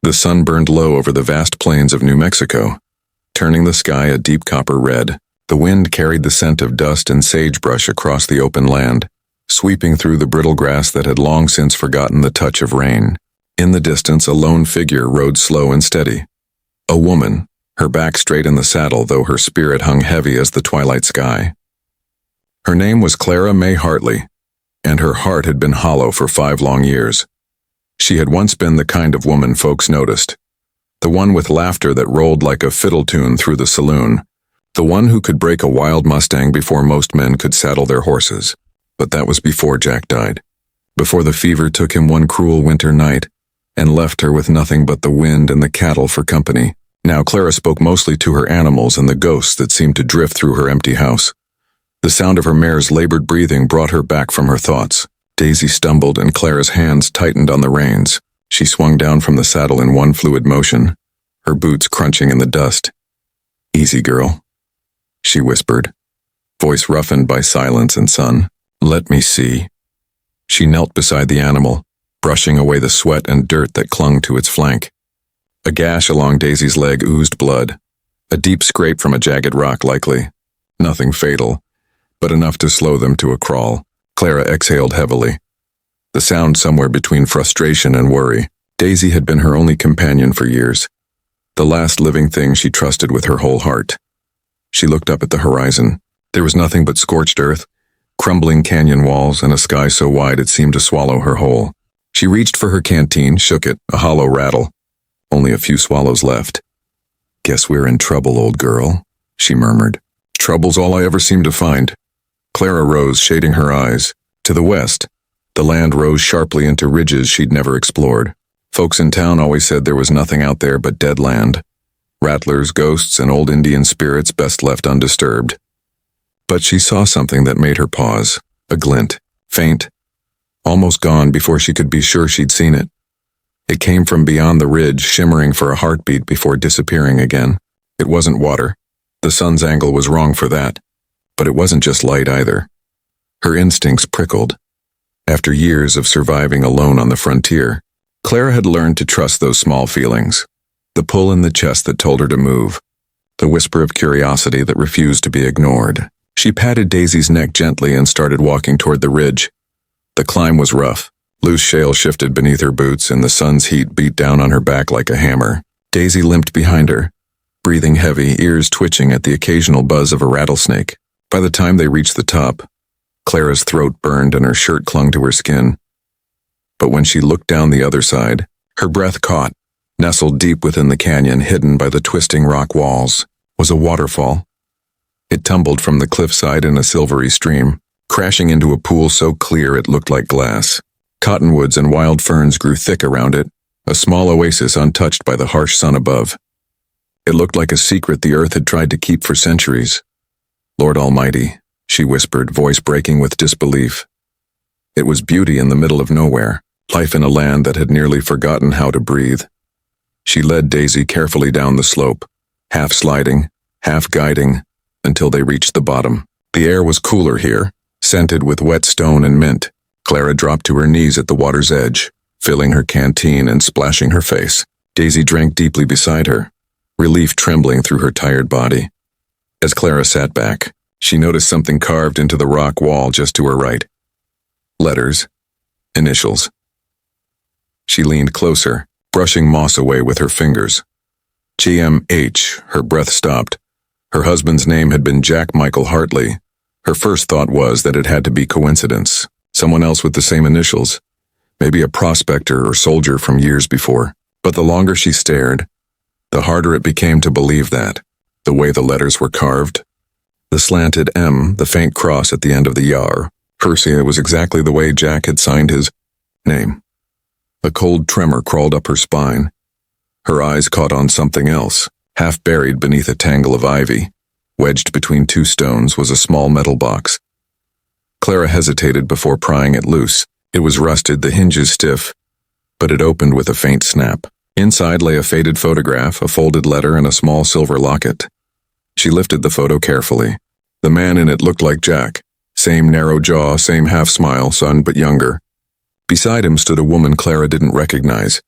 The sun burned low over the vast plains of New Mexico, turning the sky a deep copper red. The wind carried the scent of dust and sagebrush across the open land, sweeping through the brittle grass that had long since forgotten the touch of rain. In the distance, a lone figure rode slow and steady. A woman, her back straight in the saddle, though her spirit hung heavy as the twilight sky. Her name was Clara May Hartley, and her heart had been hollow for 5 long years. She had once been the kind of woman folks noticed, the one with laughter that rolled like a fiddle tune through the saloon, the one who could break a wild Mustang before most men could saddle their horses. But that was before Jack died, before the fever took him one cruel winter night and left her with nothing but the wind and the cattle for company. Now Clara spoke mostly to her animals and the ghosts that seemed to drift through her empty house. The sound of her mare's labored breathing brought her back from her thoughts. Daisy stumbled and Clara's hands tightened on the reins. She swung down from the saddle in one fluid motion, her boots crunching in the dust. "Easy, girl," she whispered, voice roughened by silence and sun. "Let me see." She knelt beside the animal, brushing away the sweat and dirt that clung to its flank. A gash along Daisy's leg oozed blood, a deep scrape from a jagged rock likely. Nothing fatal, but enough to slow them to a crawl. Clara exhaled heavily, the sound somewhere between frustration and worry. Daisy had been her only companion for years, the last living thing she trusted with her whole heart. She looked up at the horizon. There was nothing but scorched earth, crumbling canyon walls, and a sky so wide it seemed to swallow her whole. She reached for her canteen, shook it, a hollow rattle. Only a few swallows left. "Guess we're in trouble, old girl," she murmured. "Trouble's all I ever seem to find." Clara rose, shading her eyes. To the west, the land rose sharply into ridges she'd never explored. Folks in town always said there was nothing out there but dead land. Rattlers, ghosts, and old Indian spirits best left undisturbed. But she saw something that made her pause, a glint, faint, almost gone before she could be sure she'd seen it. It came from beyond the ridge, shimmering for a heartbeat before disappearing again. It wasn't water. The sun's angle was wrong for that. But it wasn't just light either. Her instincts prickled. After years of surviving alone on the frontier, Clara had learned to trust those small feelings. The pull in the chest that told her to move. The whisper of curiosity that refused to be ignored. She patted Daisy's neck gently and started walking toward the ridge. The climb was rough. Loose shale shifted beneath her boots and the sun's heat beat down on her back like a hammer. Daisy limped behind her, breathing heavy, ears twitching at the occasional buzz of a rattlesnake. By the time they reached the top, Clara's throat burned and her shirt clung to her skin. But when she looked down the other side, her breath caught. Nestled deep within the canyon, hidden by the twisting rock walls, was a waterfall. It tumbled from the cliffside in a silvery stream, crashing into a pool so clear it looked like glass. Cottonwoods and wild ferns grew thick around it, a small oasis untouched by the harsh sun above. It looked like a secret the earth had tried to keep for centuries. "Lord Almighty," she whispered, voice breaking with disbelief. It was beauty in the middle of nowhere, life in a land that had nearly forgotten how to breathe. She led Daisy carefully down the slope, half sliding, half guiding, until they reached the bottom. The air was cooler here, scented with wet stone and mint. Clara dropped to her knees at the water's edge, filling her canteen and splashing her face. Daisy drank deeply beside her, relief trembling through her tired body. As Clara sat back, she noticed something carved into the rock wall just to her right. Letters, initials. She leaned closer, brushing moss away with her fingers. GMH, her breath stopped. Her husband's name had been Jack Michael Hartley. Her first thought was that it had to be coincidence. Someone else with the same initials. Maybe a prospector or soldier from years before. But the longer she stared, the harder it became to believe that. The way the letters were carved. The slanted M, the faint cross at the end of the yar. Persia was exactly the way Jack had signed his name. A cold tremor crawled up her spine. Her eyes caught on something else. Half buried beneath a tangle of ivy, wedged between 2 stones, was a small metal box. Clara hesitated before prying it loose. It was rusted, the hinges stiff, but it opened with a faint snap. Inside lay a faded photograph, a folded letter, and a small silver locket. She lifted the photo carefully. The man in it looked like Jack. Same narrow jaw, same half-smile, son but younger. Beside him stood a woman Clara didn't recognize.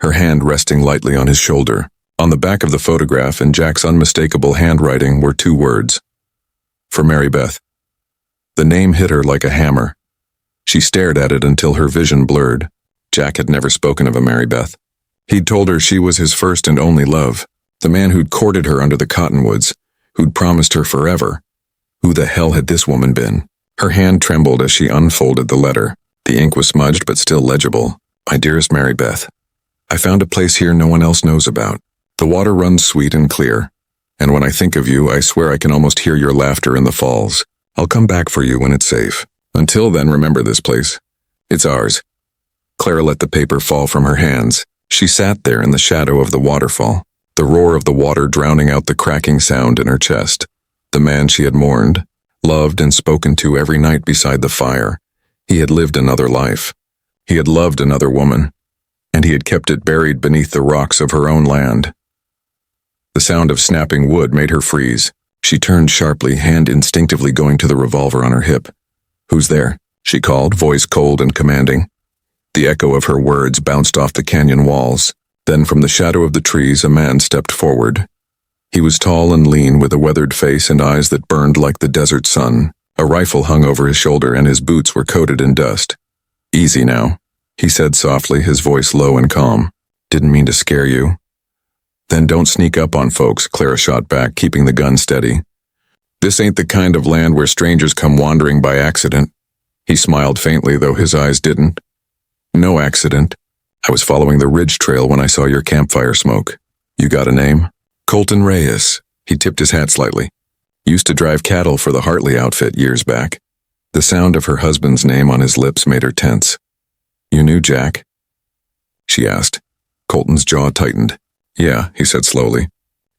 her hand resting lightly on his shoulder. On the back of the photograph, in Jack's unmistakable handwriting, were 2 words. For Mary Beth. The name hit her like a hammer. She stared at it until her vision blurred. Jack had never spoken of a Mary Beth. He'd told her she was his first and only love, the man who'd courted her under the cottonwoods, who'd promised her forever. Who the hell had this woman been? Her hand trembled as she unfolded the letter. The ink was smudged but still legible. My dearest Mary Beth, I found a place here no one else knows about. The water runs sweet and clear, and when I think of you, I swear I can almost hear your laughter in the falls. I'll come back for you when it's safe. Until then, remember this place. It's ours. Clara let the paper fall from her hands. She sat there in the shadow of the waterfall, the roar of the water drowning out the cracking sound in her chest. The man she had mourned, loved and spoken to every night beside the fire. He had lived another life. He had loved another woman, and he had kept it buried beneath the rocks of her own land. The sound of snapping wood made her freeze. She turned sharply, hand instinctively going to the revolver on her hip. Who's there? She called, voice cold and commanding. The echo of her words bounced off the canyon walls. Then from the shadow of the trees, a man stepped forward. He was tall and lean, with a weathered face and eyes that burned like the desert sun. A rifle hung over his shoulder and his boots were coated in dust. Easy now, he said softly, his voice low and calm. Didn't mean to scare you. Then don't sneak up on folks, Clara shot back, keeping the gun steady. This ain't the kind of land where strangers come wandering by accident. He smiled faintly, though his eyes didn't. No accident. I was following the ridge trail when I saw your campfire smoke. You got a name? Colton Reyes. He tipped his hat slightly. Used to drive cattle for the Hartley outfit years back. The sound of her husband's name on his lips made her tense. You knew Jack? She asked. Colton's jaw tightened. Yeah, he said slowly.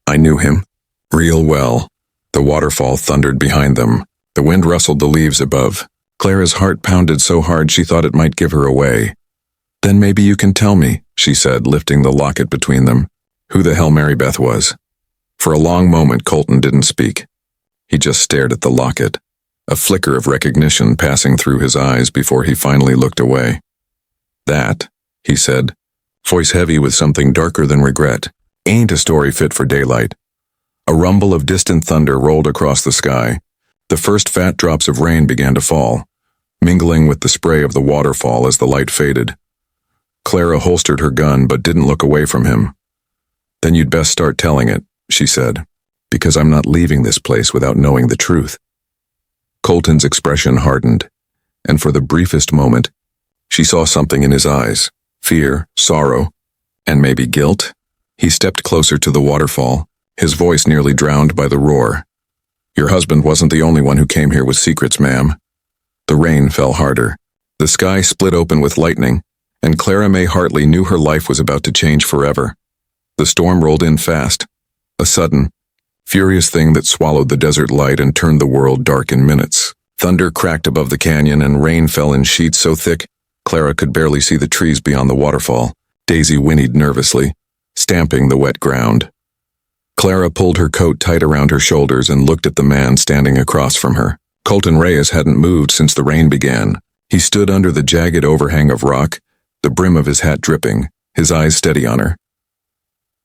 I knew him. Real well. The waterfall thundered behind them. The wind rustled the leaves above. Clara's heart pounded so hard she thought it might give her away. Then maybe you can tell me, she said, lifting the locket between them, who the hell Mary Beth was. For a long moment, Colton didn't speak. He just stared at the locket, a flicker of recognition passing through his eyes before he finally looked away. That, he said, voice heavy with something darker than regret, ain't a story fit for daylight. A rumble of distant thunder rolled across the sky. The first fat drops of rain began to fall, mingling with the spray of the waterfall as the light faded. Clara holstered her gun but didn't look away from him. Then you'd best start telling it, she said, because I'm not leaving this place without knowing the truth. Colton's expression hardened, and for the briefest moment, she saw something in his eyes. Fear, sorrow, and maybe guilt. He stepped closer to the waterfall, his voice nearly drowned by the roar. Your husband wasn't the only one who came here with secrets, ma'am. The rain fell harder. The sky split open with lightning, and Clara May Hartley knew her life was about to change forever. The storm rolled in fast, a sudden, furious thing that swallowed the desert light and turned the world dark in minutes. Thunder cracked above the canyon and rain fell in sheets so thick Clara could barely see the trees beyond the waterfall. Daisy whinnied nervously, stamping the wet ground. Clara pulled her coat tight around her shoulders and looked at the man standing across from her. Colton Reyes hadn't moved since the rain began. He stood under the jagged overhang of rock, the brim of his hat dripping, his eyes steady on her.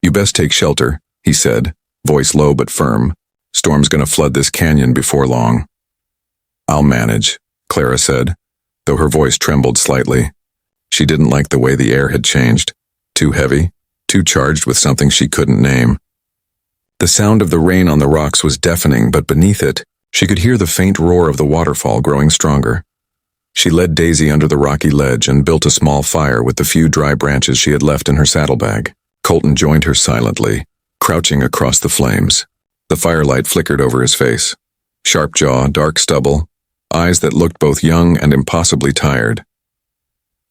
You best take shelter, he said, voice low but firm. Storm's gonna flood this canyon before long. I'll manage, Clara said, though her voice trembled slightly. She didn't like the way the air had changed. Too heavy, too charged with something she couldn't name. The sound of the rain on the rocks was deafening, but beneath it, she could hear the faint roar of the waterfall growing stronger. She led Daisy under the rocky ledge and built a small fire with the few dry branches she had left in her saddlebag. Colton joined her silently, crouching across the flames. The firelight flickered over his face. Sharp jaw, dark stubble, eyes that looked both young and impossibly tired.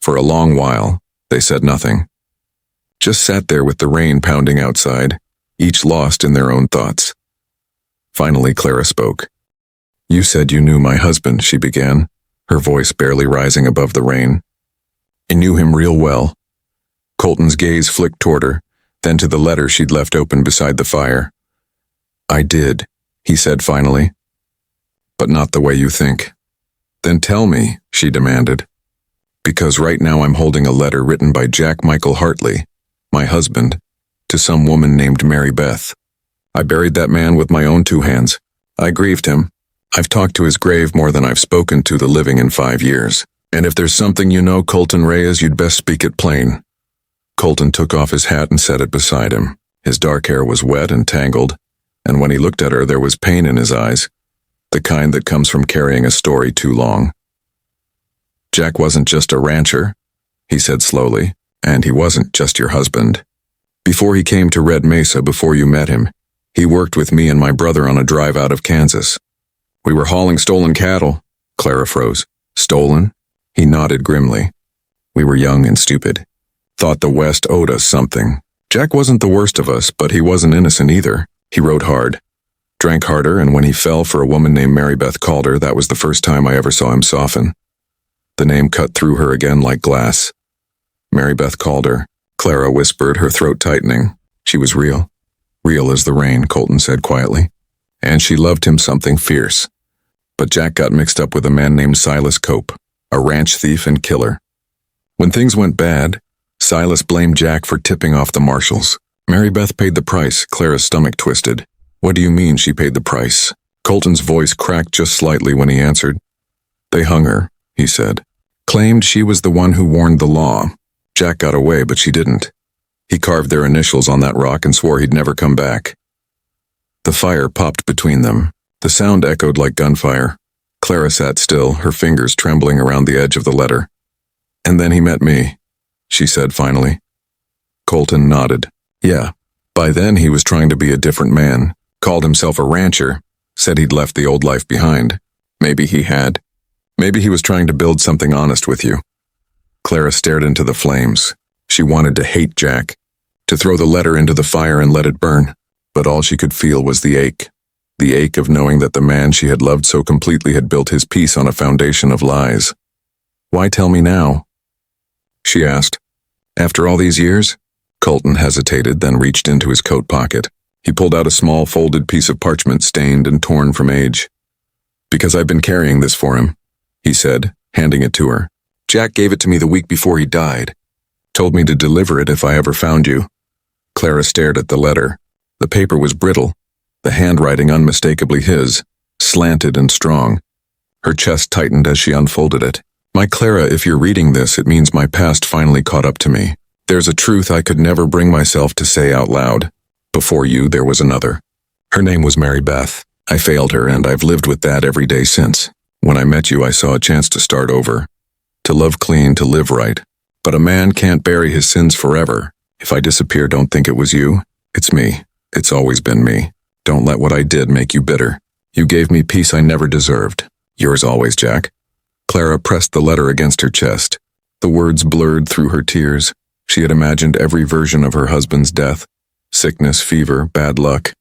For a long while, they said nothing. Just sat there with the rain pounding outside, each lost in their own thoughts. Finally, Clara spoke. You said you knew my husband, she began, her voice barely rising above the rain. I knew him real well. Colton's gaze flicked toward her, then to the letter she'd left open beside the fire. I did, he said finally. But not the way you think. Then tell me, she demanded. Because right now I'm holding a letter written by Jack Michael Hartley, my husband, to some woman named Mary Beth. I buried that man with my own 2 hands. I grieved him. I've talked to his grave more than I've spoken to the living in 5 years. And if there's something you know, Colton Reyes, you'd best speak it plain. Colton took off his hat and set it beside him. His dark hair was wet and tangled, and when he looked at her there was pain in his eyes, the kind that comes from carrying a story too long. Jack wasn't just a rancher, he said slowly, and he wasn't just your husband. Before he came to Red Mesa, before you met him, he worked with me and my brother on a drive out of Kansas. We were hauling stolen cattle. Clara froze. Stolen? He nodded grimly. We were young and stupid. Thought the West owed us something. Jack wasn't the worst of us, but he wasn't innocent either. He rode hard, drank harder, and when he fell for a woman named Mary Beth Calder, that was the first time I ever saw him soften. The name cut through her again like glass. Mary Beth Calder, Clara whispered, her throat tightening. She was real. Real as the rain, Colton said quietly. And she loved him something fierce. But Jack got mixed up with a man named Silas Cope, a ranch thief and killer. When things went bad, Silas blamed Jack for tipping off the marshals. Mary Beth paid the price. Clara's stomach twisted. What do you mean she paid the price? Colton's voice cracked just slightly when he answered. They hung her, he said. Claimed she was the one who warned the law. Jack got away, but she didn't. He carved their initials on that rock and swore he'd never come back. The fire popped between them. The sound echoed like gunfire. Clara sat still, her fingers trembling around the edge of the letter. And then he met me, she said finally. Colton nodded. Yeah. By then he was trying to be a different man, called himself a rancher, said he'd left the old life behind. Maybe he had. Maybe he was trying to build something honest with you. Clara stared into the flames. She wanted to hate Jack, to throw the letter into the fire and let it burn, but all she could feel was the ache of knowing that the man she had loved so completely had built his peace on a foundation of lies. Why tell me now? She asked. After all these years? Colton hesitated, then reached into his coat pocket. He pulled out a small folded piece of parchment stained and torn from age. Because I've been carrying this for him, he said, handing it to her. Jack gave it to me the week before he died. Told me to deliver it if I ever found you. Clara stared at the letter. The paper was brittle, the handwriting unmistakably his, slanted and strong. Her chest tightened as she unfolded it. My Clara, if you're reading this, it means my past finally caught up to me. There's a truth I could never bring myself to say out loud. Before you, there was another. Her name was Mary Beth. I failed her, and I've lived with that every day since. When I met you, I saw a chance to start over. To love clean, to live right. But a man can't bury his sins forever. If I disappear, don't think it was you. It's me. It's always been me. Don't let what I did make you bitter. You gave me peace I never deserved. Yours always, Jack. Clara pressed the letter against her chest. The words blurred through her tears. She had imagined every version of her husband's death. Sickness, fever, bad luck.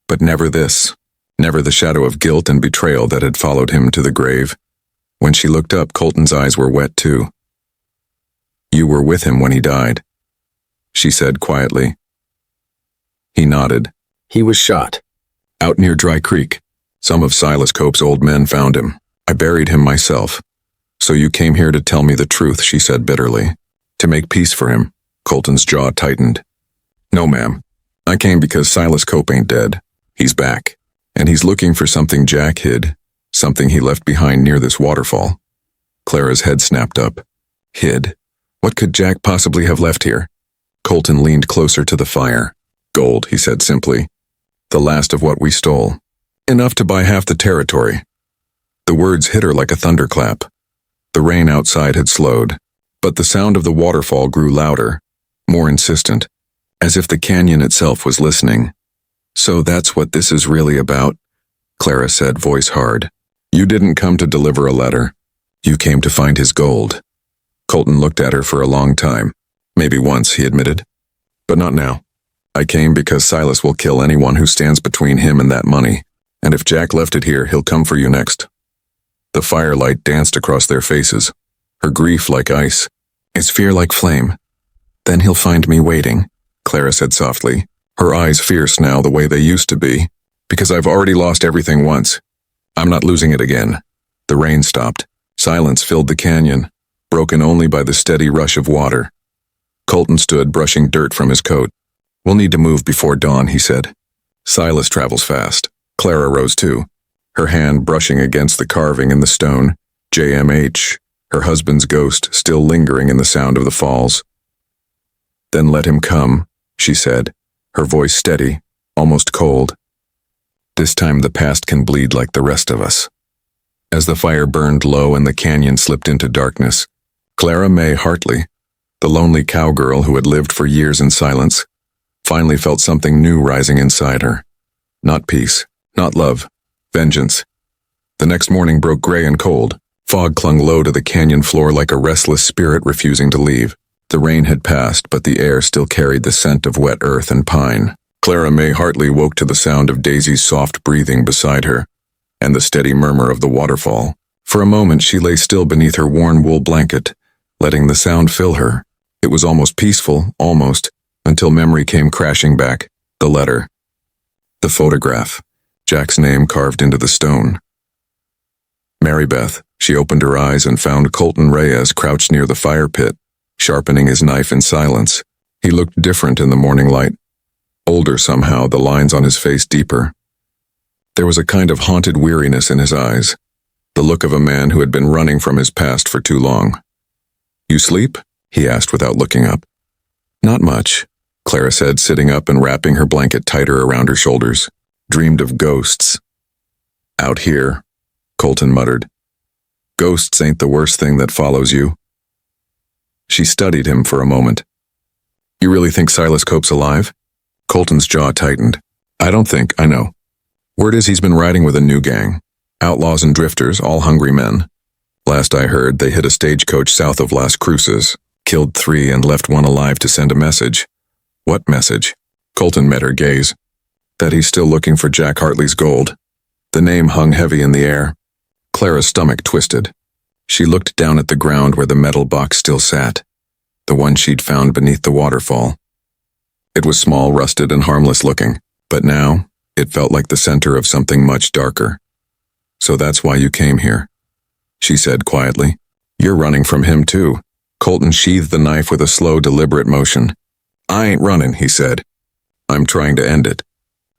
But never this. Never the shadow of guilt and betrayal that had followed him to the grave. When she looked up, Colton's eyes were wet too. You were with him when he died, she said quietly. He nodded. He was shot. Out near Dry Creek. Some of Silas Cope's old men found him. I buried him myself. So you came here to tell me the truth, she said bitterly. To make peace for him. Colton's jaw tightened. No, ma'am. I came because Silas Cope ain't dead. He's back. And he's looking for something Jack hid. Something he left behind near this waterfall. Clara's head snapped up. Hid? What could Jack possibly have left here? Colton leaned closer to the fire. Gold, he said simply. The last of what we stole. Enough to buy half the territory. The words hit her like a thunderclap. The rain outside had slowed, but the sound of the waterfall grew louder, more insistent, as if the canyon itself was listening. So that's what this is really about, Clara said, voice hard. You didn't come to deliver a letter. You came to find his gold. Colton looked at her for a long time. Maybe once, he admitted. But not now. I came because Silas will kill anyone who stands between him and that money. And if Jack left it here, he'll come for you next. The firelight danced across their faces, her grief like ice, his fear like flame. Then he'll find me waiting, Clara said softly, her eyes fierce now the way they used to be. Because I've already lost everything once. I'm not losing it again. The rain stopped. Silence filled the canyon, broken only by the steady rush of water. Colton stood, brushing dirt from his coat. "We'll need to move before dawn," he said. "Silas travels fast." Clara rose too, her hand brushing against the carving in the stone. JMH, her husband's ghost still lingering in the sound of the falls. "Then let him come," she said, her voice steady, almost cold. "This time the past can bleed like the rest of us." As the fire burned low and the canyon slipped into darkness, Clara May Hartley, the lonely cowgirl who had lived for years in silence, finally felt something new rising inside her. Not peace, not love, vengeance. The next morning broke gray and cold. Fog clung low to the canyon floor like a restless spirit refusing to leave. The rain had passed, but the air still carried the scent of wet earth and pine. Clara May Hartley woke to the sound of Daisy's soft breathing beside her, and the steady murmur of the waterfall. For a moment she lay still beneath her worn wool blanket, letting the sound fill her. It was almost peaceful, almost, until memory came crashing back. The letter. The photograph. Jack's name carved into the stone. Mary Beth. She opened her eyes and found Colton Reyes crouched near the fire pit, sharpening his knife in silence. He looked different in the morning light. Older somehow, the lines on his face deeper. There was a kind of haunted weariness in his eyes, the look of a man who had been running from his past for too long. "You sleep?" he asked without looking up. "Not much," Clara said, sitting up and wrapping her blanket tighter around her shoulders. "Dreamed of ghosts." "Out here," Colton muttered. "Ghosts ain't the worst thing that follows you." She studied him for a moment. "You really think Silas Cope's alive?" Colton's jaw tightened. "I don't think, I know. Word is he's been riding with a new gang. Outlaws and drifters, all hungry men. Last I heard, they hit a stagecoach south of Las Cruces, killed 3 and left 1 alive to send a message." "What message?" Colton met her gaze. "That he's still looking for Jack Hartley's gold." The name hung heavy in the air. Clara's stomach twisted. She looked down at the ground where the metal box still sat, the one she'd found beneath the waterfall. It was small, rusted, and harmless looking, but now it felt like the center of something much darker. "So that's why you came here," she said quietly. "You're running from him too." Colton sheathed the knife with a slow, deliberate motion. "I ain't running," he said. "I'm trying to end it.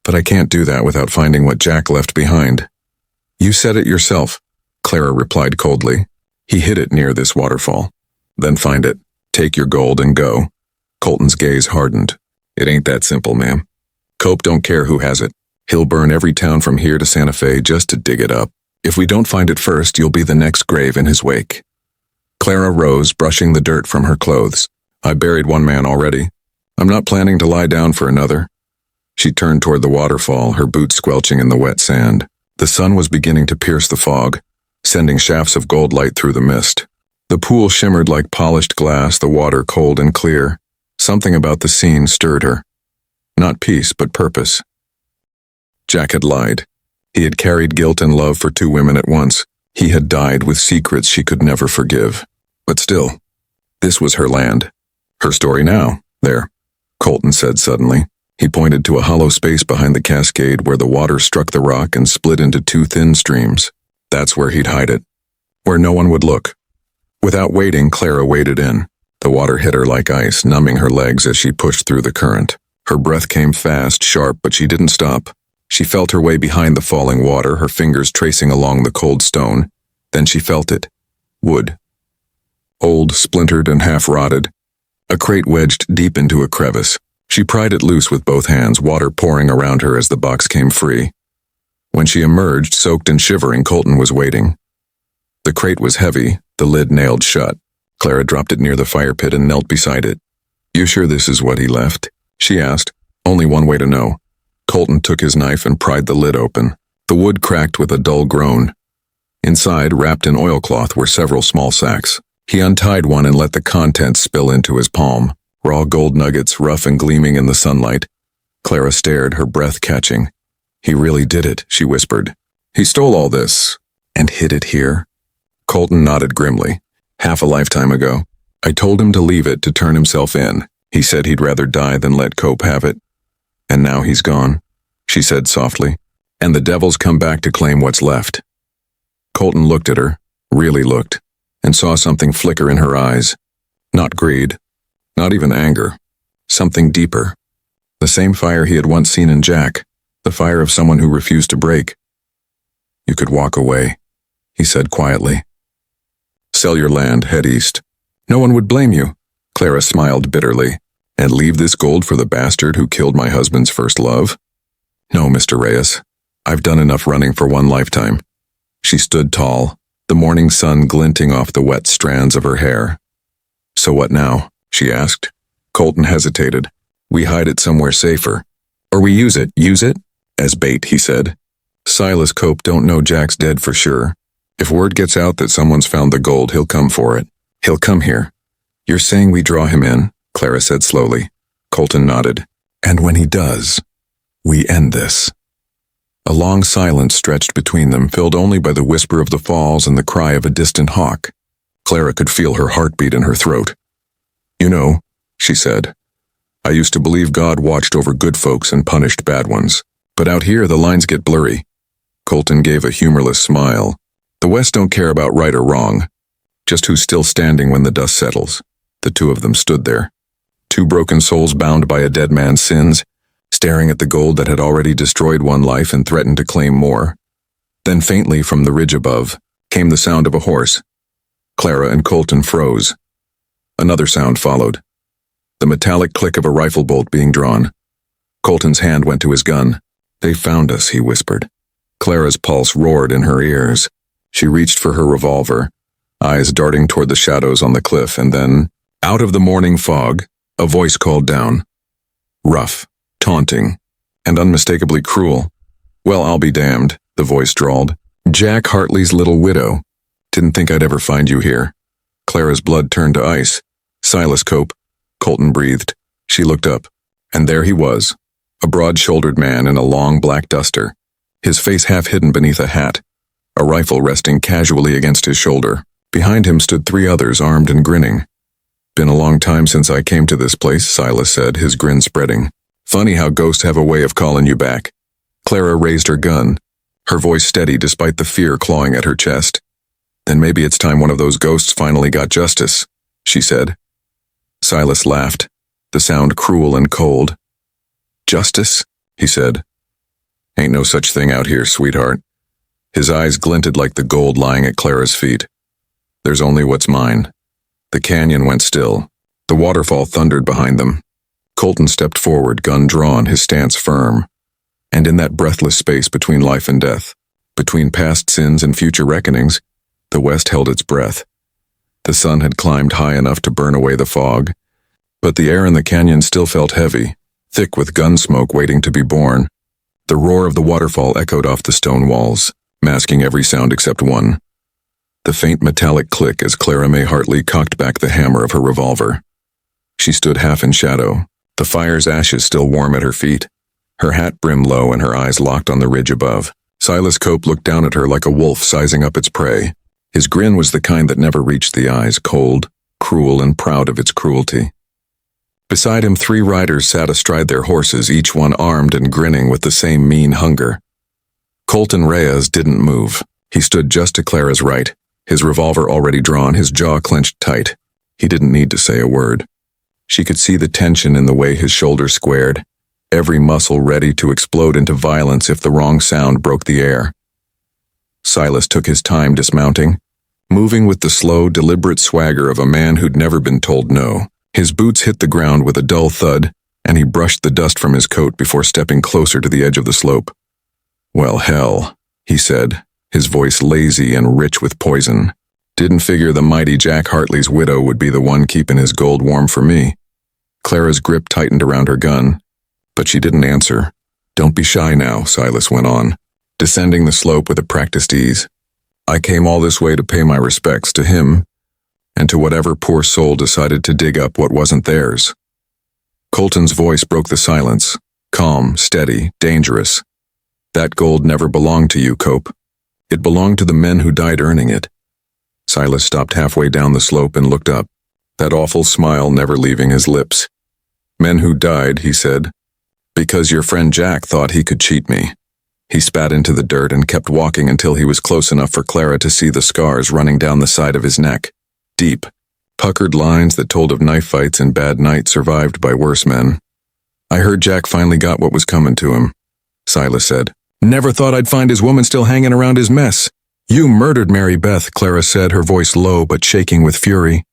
But I can't do that without finding what Jack left behind." "You said it yourself," Clara replied coldly. "He hid it near this waterfall. Then find it, take your gold, and go." Colton's gaze hardened. "It ain't that simple, ma'am. Cope don't care who has it. He'll burn every town from here to Santa Fe just to dig it up. If we don't find it first, you'll be the next grave in his wake." Clara rose, brushing the dirt from her clothes. "I buried 1 man already. I'm not planning to lie down for another." She turned toward the waterfall, her boots squelching in the wet sand. The sun was beginning to pierce the fog, sending shafts of gold light through the mist. The pool shimmered like polished glass, the water cold and clear. Something about the scene stirred her. Not peace, but purpose. Jack had lied. He had carried guilt and love for 2 women at once. He had died with secrets she could never forgive. But still, this was her land. Her story now. "There," Colton said suddenly. He pointed to a hollow space behind the cascade where the water struck the rock and split into 2 thin streams. That's where he'd hide it. Where no one would look. Without waiting, Clara waded in. The water hit her like ice, numbing her legs as she pushed through the current. Her breath came fast, sharp, but she didn't stop. She felt her way behind the falling water, her fingers tracing along the cold stone. Then she felt it. Wood. Old, splintered, and half-rotted. A crate wedged deep into a crevice. She pried it loose with both hands, water pouring around her as the box came free. When she emerged, soaked and shivering, Colton was waiting. The crate was heavy, the lid nailed shut. Clara dropped it near the fire pit and knelt beside it. "You sure this is what he left?" she asked. Only one way to know. Colton took his knife and pried the lid open. The wood cracked with a dull groan. Inside, wrapped in oilcloth, were several small sacks. He untied one and let the contents spill into his palm. Raw gold nuggets, rough and gleaming in the sunlight. Clara stared, her breath catching. "He really did it," she whispered. "He stole all this, and hid it here?" Colton nodded grimly. "Half a lifetime ago. I told him to leave it to turn himself in. He said he'd rather die than let Cope have it. And now he's gone," she said softly. "And the devil's come back to claim what's left." Colton looked at her, really looked, and saw something flicker in her eyes. Not greed. Not even anger. Something deeper. The same fire he had once seen in Jack, the fire of someone who refused to break. You could walk away, he said quietly. Sell your land, head east. No one would blame you, Clara smiled bitterly. And leave this gold for the bastard who killed my husband's first love? No, Mr. Reyes. I've done enough running for one lifetime. She stood tall, the morning sun glinting off the wet strands of her hair. So what now? She asked. Colton hesitated. We hide it somewhere safer. Or we use it, as bait, he said. Silas Cope don't know Jack's dead for sure. If word gets out that someone's found the gold, he'll come for it. He'll come here. You're saying we draw him in? Clara said slowly. Colton nodded. And when he does, we end this. A long silence stretched between them, filled only by the whisper of the falls and the cry of a distant hawk. Clara could feel her heartbeat in her throat. You know, she said, I used to believe God watched over good folks and punished bad ones. But out here the lines get blurry. Colton gave a humorless smile. The West don't care about right or wrong, just who's still standing when the dust settles. The two of them stood there. Two broken souls bound by a dead man's sins, staring at the gold that had already destroyed one life and threatened to claim more. Then faintly from the ridge above came the sound of a horse. Clara and Colton froze. Another sound followed. The metallic click of a rifle bolt being drawn. Colton's hand went to his gun. They found us, he whispered. Clara's pulse roared in her ears. She reached for her revolver, eyes darting toward the shadows on the cliff, and then, out of the morning fog, a voice called down. Rough, taunting, and unmistakably cruel. Well, I'll be damned, the voice drawled. Jack Hartley's little widow. Didn't think I'd ever find you here. Clara's blood turned to ice. Silas Cope, Colton breathed. She looked up, and there he was, a broad-shouldered man in a long black duster, his face half hidden beneath a hat, a rifle resting casually against his shoulder. Behind him stood three others, armed and grinning. Been a long time since I came to this place, Silas said, his grin spreading. Funny how ghosts have a way of calling you back. Clara raised her gun, her voice steady despite the fear clawing at her chest. Then maybe it's time one of those ghosts finally got justice, she said. Silas laughed, the sound cruel and cold. Justice? He said. Ain't no such thing out here, sweetheart. His eyes glinted like the gold lying at Clara's feet. There's only what's mine. The canyon went still. The waterfall thundered behind them. Colton stepped forward, gun drawn, his stance firm. And in that breathless space between life and death, between past sins and future reckonings, the West held its breath. The sun had climbed high enough to burn away the fog, but the air in the canyon still felt heavy, thick with gun smoke waiting to be born. The roar of the waterfall echoed off the stone walls, masking every sound except one. The faint metallic click as Clara May Hartley cocked back the hammer of her revolver. She stood half in shadow, the fire's ashes still warm at her feet, her hat brim low and her eyes locked on the ridge above. Silas Cope looked down at her like a wolf sizing up its prey. His grin was the kind that never reached the eyes, cold, cruel, and proud of its cruelty. Beside him, three riders sat astride their horses, each one armed and grinning with the same mean hunger. Colton Reyes didn't move. He stood just to Clara's right, his revolver already drawn, his jaw clenched tight. He didn't need to say a word. She could see the tension in the way his shoulders squared, every muscle ready to explode into violence if the wrong sound broke the air. Silas took his time dismounting, moving with the slow, deliberate swagger of a man who'd never been told no. His boots hit the ground with a dull thud, and he brushed the dust from his coat before stepping closer to the edge of the slope. Well, hell, he said, his voice lazy and rich with poison. Didn't figure the mighty Jack Hartley's widow would be the one keeping his gold warm for me. Clara's grip tightened around her gun, but she didn't answer. Don't be shy now, Silas went on, descending the slope with a practiced ease. I came all this way to pay my respects to him, and to whatever poor soul decided to dig up what wasn't theirs. Colton's voice broke the silence, calm, steady, dangerous. That gold never belonged to you, Cope. It belonged to the men who died earning it. Silas stopped halfway down the slope and looked up, that awful smile never leaving his lips. Men who died, he said, because your friend Jack thought he could cheat me. He spat into the dirt and kept walking until he was close enough for Clara to see the scars running down the side of his neck. Deep, puckered lines that told of knife fights and bad nights survived by worse men. I heard Jack finally got what was coming to him, Silas said. Never thought I'd find his woman still hanging around his mess. You murdered Mary Beth, Clara said, her voice low but shaking with fury.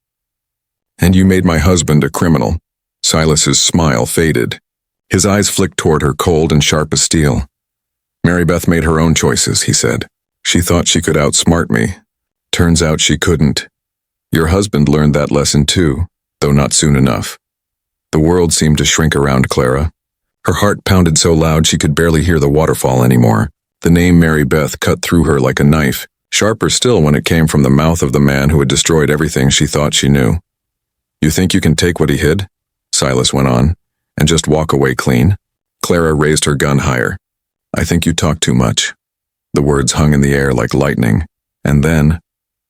And you made my husband a criminal. Silas's smile faded. His eyes flicked toward her, cold and sharp as steel. Mary Beth made her own choices, he said. She thought she could outsmart me. Turns out she couldn't. Your husband learned that lesson too, though not soon enough. The world seemed to shrink around Clara. Her heart pounded so loud she could barely hear the waterfall anymore. The name Mary Beth cut through her like a knife, sharper still when it came from the mouth of the man who had destroyed everything she thought she knew. You think you can take what he hid? Silas went on, and just walk away clean? Clara raised her gun higher. I think you talk too much. The words hung in the air like lightning, and then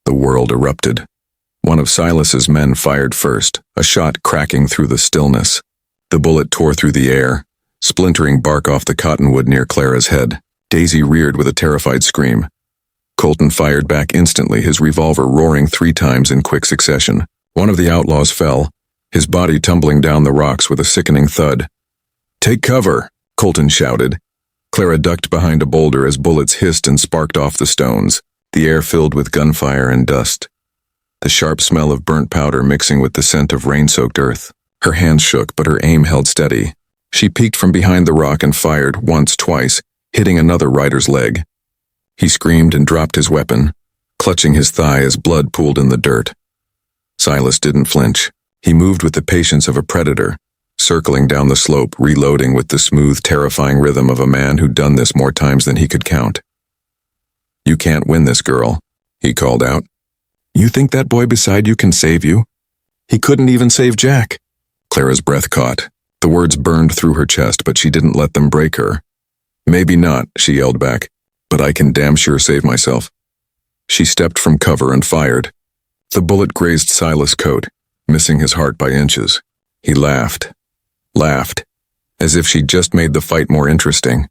the world erupted. One of Silas's men fired first, a shot cracking through the stillness. The bullet tore through the air, splintering bark off the cottonwood near Clara's head. Daisy reared with a terrified scream. Colton fired back instantly, his revolver roaring 3 times in quick succession. One of the outlaws fell, his body tumbling down the rocks with a sickening thud. Take cover, Colton shouted. Clara ducked behind a boulder as bullets hissed and sparked off the stones, the air filled with gunfire and dust. The sharp smell of burnt powder mixing with the scent of rain-soaked earth. Her hands shook, but her aim held steady. She peeked from behind the rock and fired once, twice, hitting another rider's leg. He screamed and dropped his weapon, clutching his thigh as blood pooled in the dirt. Silas didn't flinch. He moved with the patience of a predator, circling down the slope, reloading with the smooth, terrifying rhythm of a man who'd done this more times than he could count. You can't win this, girl, he called out. You think that boy beside you can save you? He couldn't even save Jack. Clara's breath caught. The words burned through her chest, but she didn't let them break her. Maybe not, she yelled back, but I can damn sure save myself. She stepped from cover and fired. The bullet grazed Silas' coat, missing his heart by inches. He laughed, as if she'd just made the fight more interesting.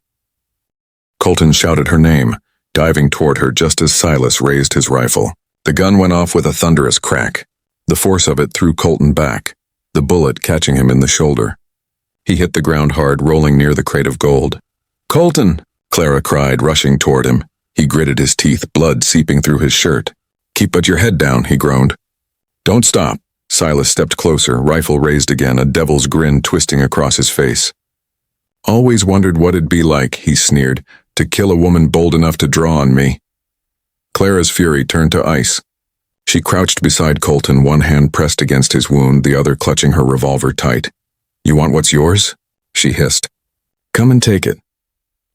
Colton shouted her name, diving toward her just as Silas raised his rifle. The gun went off with a thunderous crack. The force of it threw Colton back, the bullet catching him in the shoulder. He hit the ground hard, rolling near the crate of gold. Colton, Clara cried, rushing toward him. He gritted his teeth, blood seeping through his shirt. Keep your head down, he groaned. Don't stop. Silas stepped closer, rifle raised again, a devil's grin twisting across his face. Always wondered what it'd be like, he sneered, to kill a woman bold enough to draw on me. Clara's fury turned to ice. She crouched beside Colton, one hand pressed against his wound, the other clutching her revolver tight. You want what's yours? She hissed. Come and take it.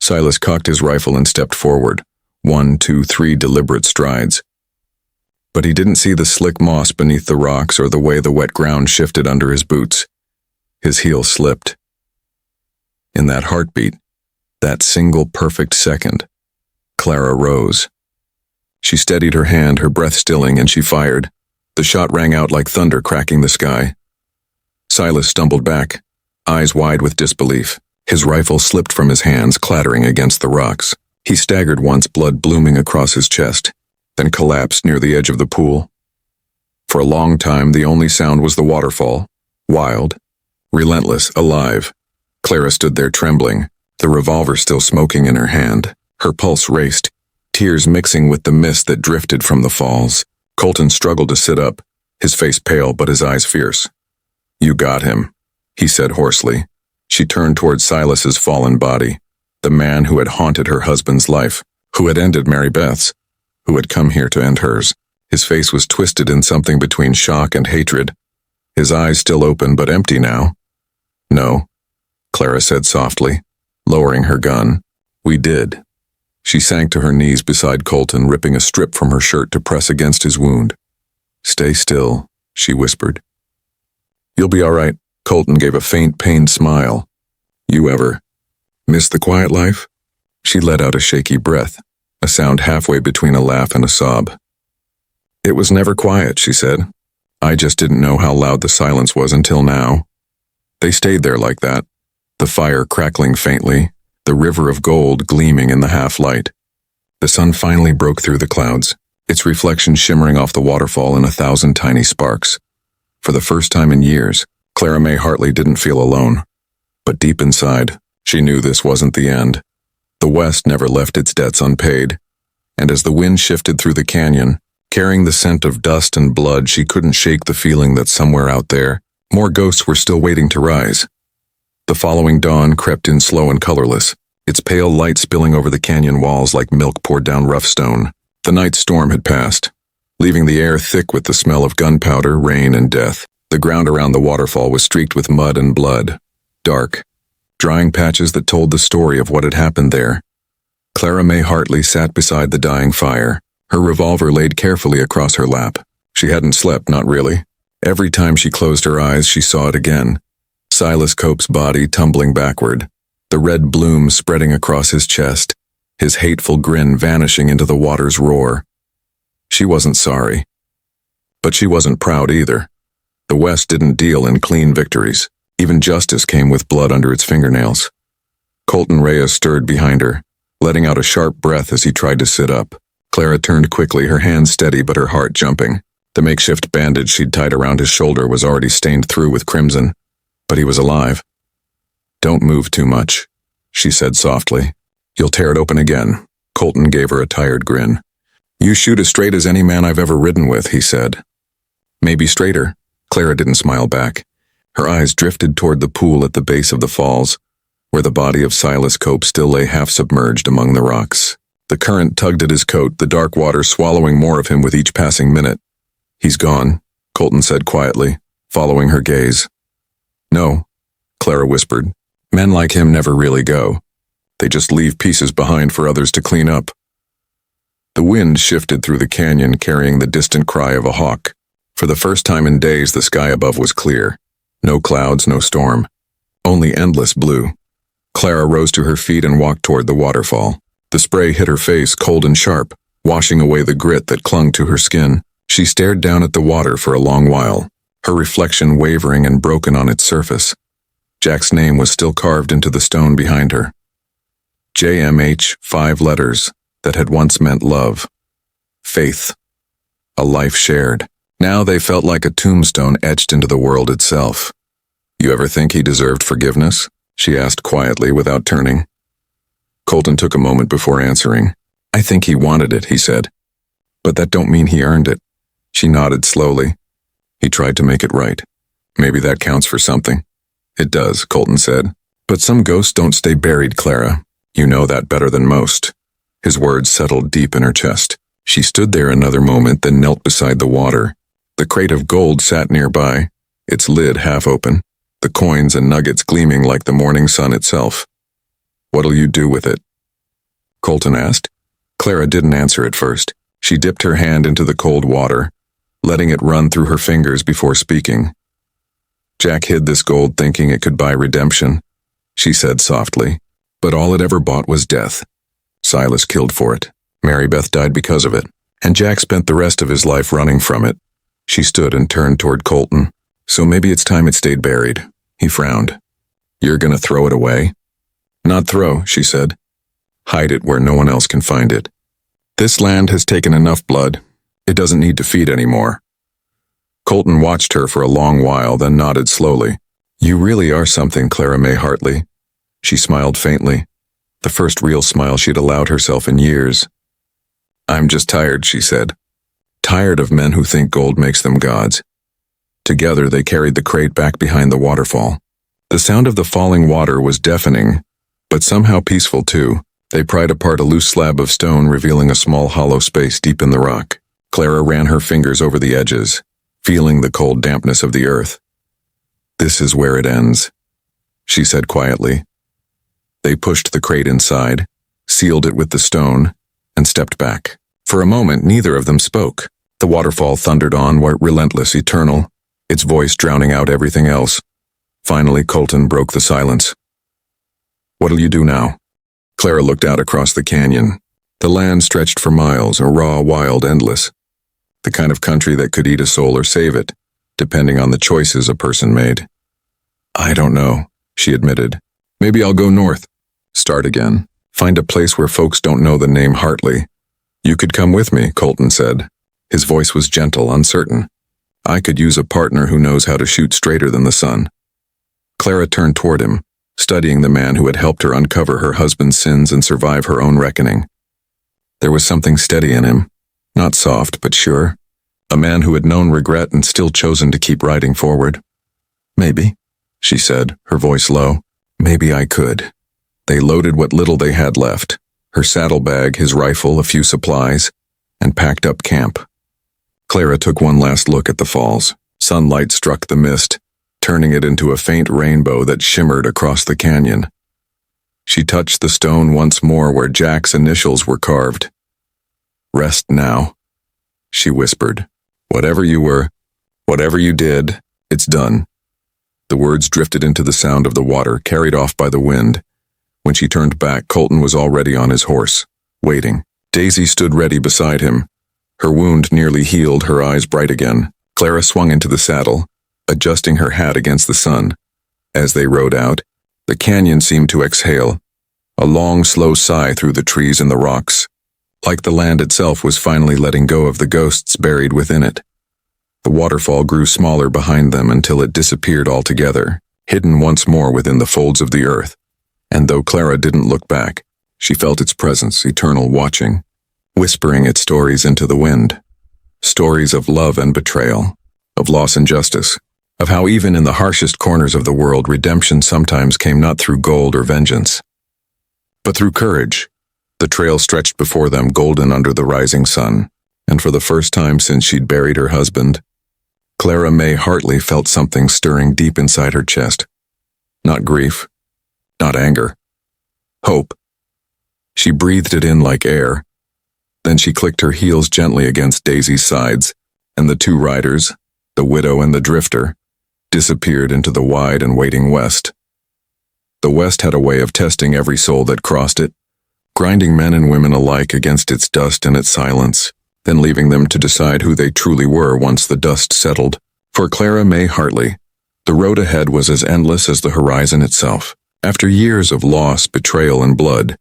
Silas cocked his rifle and stepped forward, 1, 2, 3 deliberate strides. But he didn't see the slick moss beneath the rocks or the way the wet ground shifted under his boots. His heel slipped. In that heartbeat, that single perfect second, Clara rose. She steadied her hand, her breath stilling, and she fired. The shot rang out like thunder cracking the sky. Silas stumbled back, eyes wide with disbelief. His rifle slipped from his hands, clattering against the rocks. He staggered once, blood blooming across his chest, then collapsed near the edge of the pool. For a long time, the only sound was the waterfall, wild, relentless, alive. Clara stood there trembling, the revolver still smoking in her hand. Her pulse raced, tears mixing with the mist that drifted from the falls. Colton struggled to sit up, his face pale but his eyes fierce. You got him, he said hoarsely. She turned toward Silas's fallen body, the man who had haunted her husband's life, who had ended Mary Beth's, who had come here to end hers. His face was twisted in something between shock and hatred, his eyes still open but empty now. No, Clara said softly, lowering her gun. We did. She sank to her knees beside Colton, ripping a strip from her shirt to press against his wound. Stay still, she whispered. You'll be all right. Colton gave a faint, pained smile. You ever miss the quiet life? She let out a shaky breath, a sound halfway between a laugh and a sob. It was never quiet, she said. I just didn't know how loud the silence was until now. They stayed there like that, the fire crackling faintly, the river of gold gleaming in the half-light. The sun finally broke through the clouds, its reflection shimmering off the waterfall in 1,000 tiny sparks. For the first time in years, Clara May Hartley didn't feel alone. But deep inside, she knew this wasn't the end. The West never left its debts unpaid. And as the wind shifted through the canyon, carrying the scent of dust and blood, she couldn't shake the feeling that somewhere out there, more ghosts were still waiting to rise. The following dawn crept in slow and colorless, its pale light spilling over the canyon walls like milk poured down rough stone. The night storm had passed, leaving the air thick with the smell of gunpowder, rain, and death. The ground around the waterfall was streaked with mud and blood, dark, drying patches that told the story of what had happened there. Clara May Hartley sat beside the dying fire, her revolver laid carefully across her lap. She hadn't slept, not really. Every time she closed her eyes, she saw it again. Silas Cope's body tumbling backward, the red bloom spreading across his chest, his hateful grin vanishing into the water's roar. She wasn't sorry. But she wasn't proud either. The West didn't deal in clean victories. Even justice came with blood under its fingernails. Colton Reyes stirred behind her, letting out a sharp breath as he tried to sit up. Clara turned quickly, her hands steady but her heart jumping. The makeshift bandage she'd tied around his shoulder was already stained through with crimson. But he was alive. "Don't move too much," she said softly. "You'll tear it open again." Colton gave her a tired grin. "You shoot as straight as any man I've ever ridden with," he said. "Maybe straighter." Clara didn't smile back. Her eyes drifted toward the pool at the base of the falls, where the body of Silas Cope still lay half submerged among the rocks. The current tugged at his coat, the dark water swallowing more of him with each passing minute. "He's gone," Colton said quietly, following her gaze. "No," Clara whispered. "Men like him never really go. They just leave pieces behind for others to clean up." The wind shifted through the canyon, carrying the distant cry of a hawk. For the first time in days, the sky above was clear. No clouds, no storm. Only endless blue. Clara rose to her feet and walked toward the waterfall. The spray hit her face, cold and sharp, washing away the grit that clung to her skin. She stared down at the water for a long while, her reflection wavering and broken on its surface. Jack's name was still carved into the stone behind her. JMH, 5 letters that had once meant love. Faith. A life shared. Now they felt like a tombstone etched into the world itself. "You ever think he deserved forgiveness?" she asked quietly without turning. Colton took a moment before answering. "I think he wanted it," he said. "But that don't mean he earned it." She nodded slowly. "He tried to make it right. Maybe that counts for something." "It does," Colton said. "But some ghosts don't stay buried, Clara. You know that better than most." His words settled deep in her chest. She stood there another moment, then knelt beside the water. The crate of gold sat nearby, its lid half open, the coins and nuggets gleaming like the morning sun itself. "What'll you do with it?" Colton asked. Clara didn't answer at first. She dipped her hand into the cold water, letting it run through her fingers before speaking. "Jack hid this gold thinking it could buy redemption," she said softly. "But all it ever bought was death. Silas killed for it. Mary Beth died because of it. And Jack spent the rest of his life running from it." She stood and turned toward Colton. "So maybe it's time it stayed buried." He frowned. "You're gonna throw it away?" "Not throw," she said. "Hide it where no one else can find it. This land has taken enough blood. It doesn't need to feed anymore." Colton watched her for a long while, then nodded slowly. "You really are something, Clara May Hartley." She smiled faintly, the first real smile she'd allowed herself in years. "I'm just tired," she said. "Tired of men who think gold makes them gods." Together they carried the crate back behind the waterfall. The sound of the falling water was deafening, but somehow peaceful too. They pried apart a loose slab of stone, revealing a small hollow space deep in the rock. Clara ran her fingers over the edges, feeling the cold dampness of the earth. "This is where it ends," she said quietly. They pushed the crate inside, sealed it with the stone, and stepped back. For a moment, neither of them spoke. The waterfall thundered on, relentless, eternal, its voice drowning out everything else. Finally, Colton broke the silence. "What'll you do now?" Clara looked out across the canyon. The land stretched for miles, a raw, wild, endless. The kind of country that could eat a soul or save it, depending on the choices a person made. "I don't know," she admitted. "Maybe I'll go north. Start again. Find a place where folks don't know the name Hartley." "You could come with me," Colton said. His voice was gentle, uncertain. I could use a partner who knows how to shoot straighter than the sun. Clara turned toward him, studying the man who had helped her uncover her husband's sins and survive her own reckoning. There was something steady in him, not soft but sure, a man who had known regret and still chosen to keep riding forward. Maybe, she said, her voice low, maybe I could. They loaded what little they had left, her saddlebag, his rifle, a few supplies, and packed up camp. Clara took one last look at the falls. Sunlight struck the mist, turning it into a faint rainbow that shimmered across the canyon. She touched the stone once more where Jack's initials were carved. Rest now, she whispered. Whatever you were, whatever you did, it's done. The words drifted into the sound of the water, carried off by the wind. When she turned back, Colton was already on his horse, waiting. Daisy stood ready beside him. Her wound nearly healed, her eyes bright again. Clara swung into the saddle, adjusting her hat against the sun. As they rode out, the canyon seemed to exhale, a long, slow sigh through the trees and the rocks, like the land itself was finally letting go of the ghosts buried within it. The waterfall grew smaller behind them until it disappeared altogether, hidden once more within the folds of the earth. And though Clara didn't look back, she felt its presence, eternal, watching, whispering its stories into the wind. Stories of love and betrayal, of loss and justice, of how even in the harshest corners of the world redemption sometimes came not through gold or vengeance, but through courage. The trail stretched before them, golden under the rising sun, and for the first time since she'd buried her husband, Clara May Hartley felt something stirring deep inside her chest. Not grief, not anger. Hope. She breathed it in like air. Then she clicked her heels gently against Daisy's sides, and the two riders, the widow and the drifter, disappeared into the wide and waiting west. The west had a way of testing every soul that crossed it, grinding men and women alike against its dust and its silence, then leaving them to decide who they truly were once the dust settled. For Clara May Hartley, the road ahead was as endless as the horizon itself. After years of loss, betrayal, and blood,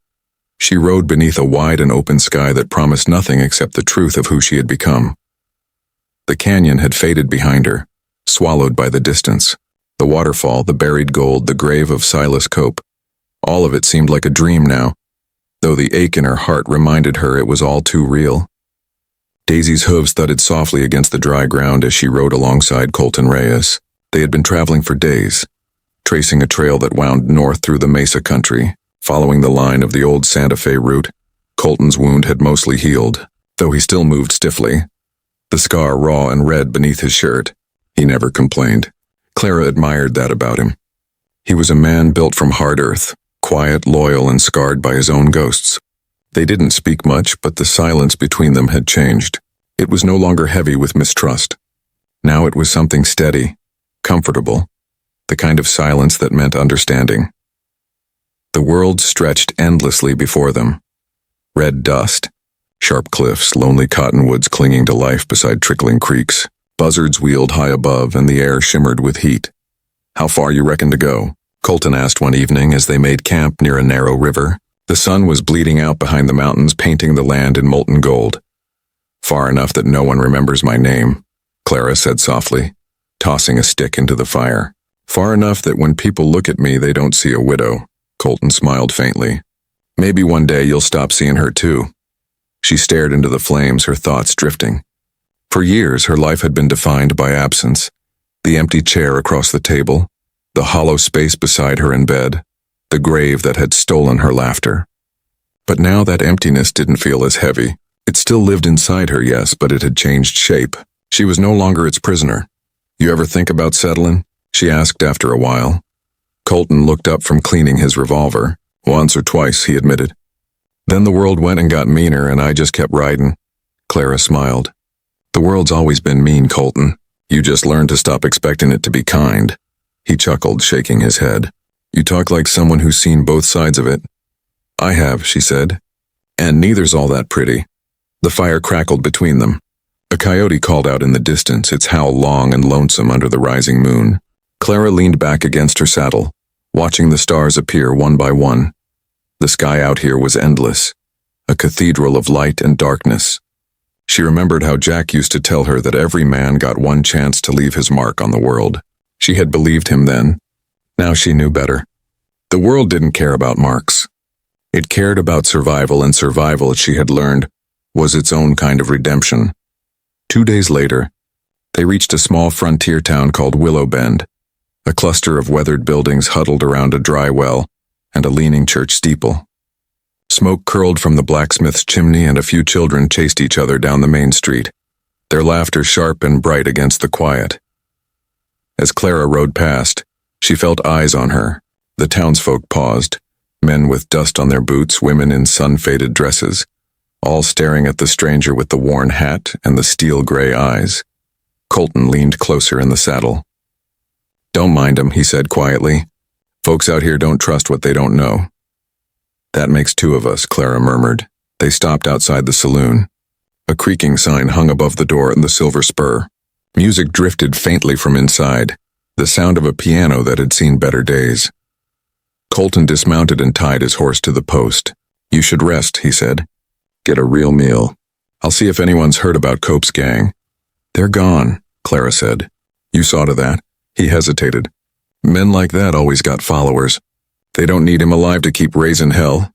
she rode beneath a wide and open sky that promised nothing except the truth of who she had become. The canyon had faded behind her, swallowed by the distance. The waterfall, the buried gold, the grave of Silas Cope, all of it seemed like a dream now, though the ache in her heart reminded her it was all too real. Daisy's hooves thudded softly against the dry ground as she rode alongside Colton Reyes. They had been traveling for days, tracing a trail that wound north through the Mesa country, following the line of the old Santa Fe route. Colton's wound had mostly healed, though he still moved stiffly, the scar raw and red beneath his shirt. He never complained. Clara admired that about him. He was a man built from hard earth, quiet, loyal, and scarred by his own ghosts. They didn't speak much, but the silence between them had changed. It was no longer heavy with mistrust. Now it was something steady, comfortable, the kind of silence that meant understanding. The world stretched endlessly before them. Red dust, sharp cliffs, lonely cottonwoods clinging to life beside trickling creeks. Buzzards wheeled high above, and the air shimmered with heat. "How far you reckon to go?" Colton asked one evening as they made camp near a narrow river. The sun was bleeding out behind the mountains, painting the land in molten gold. "Far enough that no one remembers my name," Clara said softly, tossing a stick into the fire. "Far enough that when people look at me, they don't see a widow." Colton smiled faintly. "Maybe one day you'll stop seeing her too." She stared into the flames, her thoughts drifting. For years, her life had been defined by absence. The empty chair across the table, the hollow space beside her in bed, the grave that had stolen her laughter. But now that emptiness didn't feel as heavy. It still lived inside her, yes, but it had changed shape. She was no longer its prisoner. "You ever think about settling?" she asked after a while. Colton looked up from cleaning his revolver. "Once or twice," he admitted. "Then the world went and got meaner, and I just kept riding." Clara smiled. "The world's always been mean, Colton. You just learned to stop expecting it to be kind." He chuckled, shaking his head. "You talk like someone who's seen both sides of it." "I have," she said. "And neither's all that pretty." The fire crackled between them. A coyote called out in the distance, its howl long and lonesome under the rising moon. Clara leaned back against her saddle, watching the stars appear one by one. The sky out here was endless, a cathedral of light and darkness. She remembered how Jack used to tell her that every man got one chance to leave his mark on the world. She had believed him then. Now she knew better. The world didn't care about marks. It cared about survival, and survival, she had learned, was its own kind of redemption. 2 days later, they reached a small frontier town called Willow Bend, a cluster of weathered buildings huddled around a dry well and a leaning church steeple. Smoke curled from the blacksmith's chimney, and a few children chased each other down the main street, their laughter sharp and bright against the quiet. As Clara rode past, she felt eyes on her. The townsfolk paused, men with dust on their boots, women in sun-faded dresses, all staring at the stranger with the worn hat and the steel-gray eyes. Colton leaned closer in the saddle. "Don't mind 'em," he said quietly. "Folks out here don't trust what they don't know." "That makes 2 of us," Clara murmured. They stopped outside the saloon. A creaking sign hung above the door in the silver spur. Music drifted faintly from inside, the sound of a piano that had seen better days. Colton dismounted and tied his horse to the post. "You should rest," he said. "Get a real meal. I'll see if anyone's heard about Cope's gang." "They're gone," Clara said. "You saw to that." He hesitated. "Men like that always got followers. They don't need him alive to keep raising hell."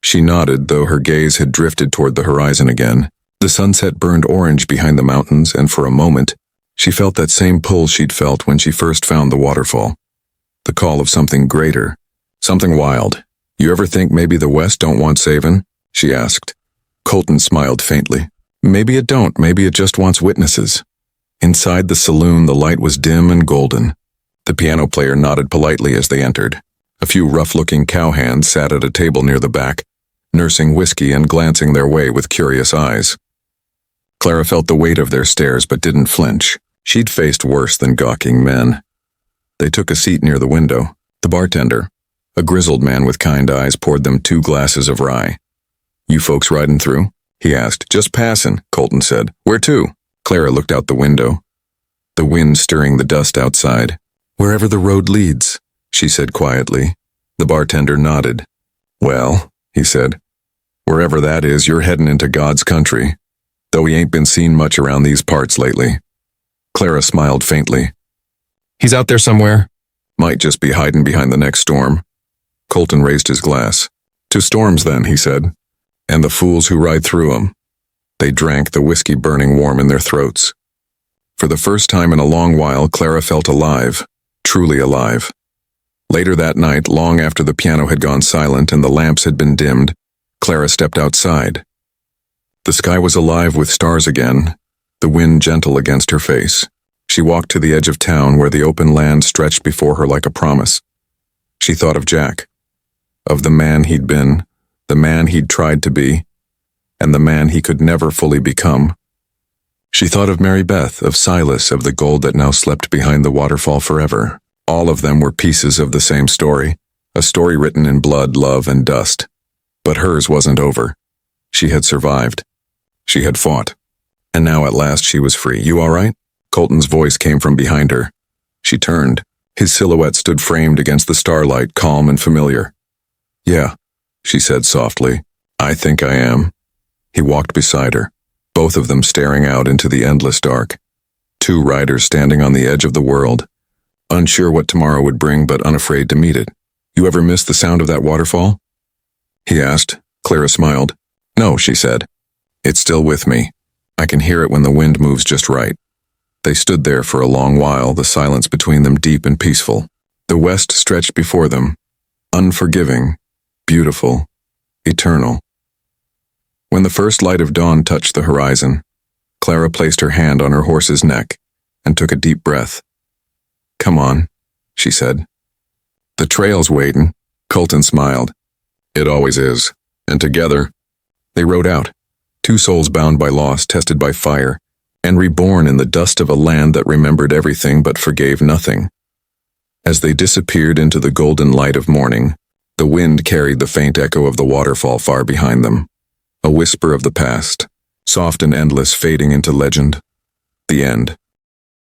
She nodded, though her gaze had drifted toward the horizon again. The sunset burned orange behind the mountains, and for a moment, she felt that same pull she'd felt when she first found the waterfall. The call of something greater, something wild. "You ever think maybe the West don't want savin'?" she asked. Colton smiled faintly. "Maybe it don't, maybe it just wants witnesses." Inside the saloon, the light was dim and golden. The piano player nodded politely as they entered. A few rough-looking cowhands sat at a table near the back, nursing whiskey and glancing their way with curious eyes. Clara felt the weight of their stares but didn't flinch. She'd faced worse than gawking men. They took a seat near the window. The bartender, a grizzled man with kind eyes, poured them 2 glasses of rye. "You folks riding through?" he asked. "Just passin'," Colton said. "Where to?" Clara looked out the window, the wind stirring the dust outside. "Wherever the road leads," she said quietly. The bartender nodded. "Well," he said, "wherever that is, you're heading into God's country, though he ain't been seen much around these parts lately." Clara smiled faintly. "He's out there somewhere. Might just be hiding behind the next storm." Colton raised his glass. "To storms, then," he said, "and the fools who ride through 'em." They drank, the whiskey burning warm in their throats. For the first time in a long while, Clara felt alive, truly alive. Later that night, long after the piano had gone silent and the lamps had been dimmed, Clara stepped outside. The sky was alive with stars again, the wind gentle against her face. She walked to the edge of town where the open land stretched before her like a promise. She thought of Jack, of the man he'd been, the man he'd tried to be, and the man he could never fully become. She thought of Mary Beth, of Silas, of the gold that now slept behind the waterfall forever. All of them were pieces of the same story, a story written in blood, love, and dust. But hers wasn't over. She had survived. She had fought. And now at last she was free. "You all right?" Colton's voice came from behind her. She turned. His silhouette stood framed against the starlight, calm and familiar. "Yeah," she said softly. "I think I am." He walked beside her, both of them staring out into the endless dark. 2 riders standing on the edge of the world, unsure what tomorrow would bring but unafraid to meet it. "You ever miss the sound of that waterfall?" he asked. Clara smiled. "No," she said. "It's still with me. I can hear it when the wind moves just right." They stood there for a long while, the silence between them deep and peaceful. The West stretched before them, unforgiving, beautiful, eternal. When the first light of dawn touched the horizon, Clara placed her hand on her horse's neck and took a deep breath. "Come on," she said. "The trail's waiting." Colton smiled. "It always is." And together, they rode out, 2 souls bound by loss, tested by fire, and reborn in the dust of a land that remembered everything but forgave nothing. As they disappeared into the golden light of morning, the wind carried the faint echo of the waterfall far behind them, a whisper of the past, soft and endless, fading into legend. The end.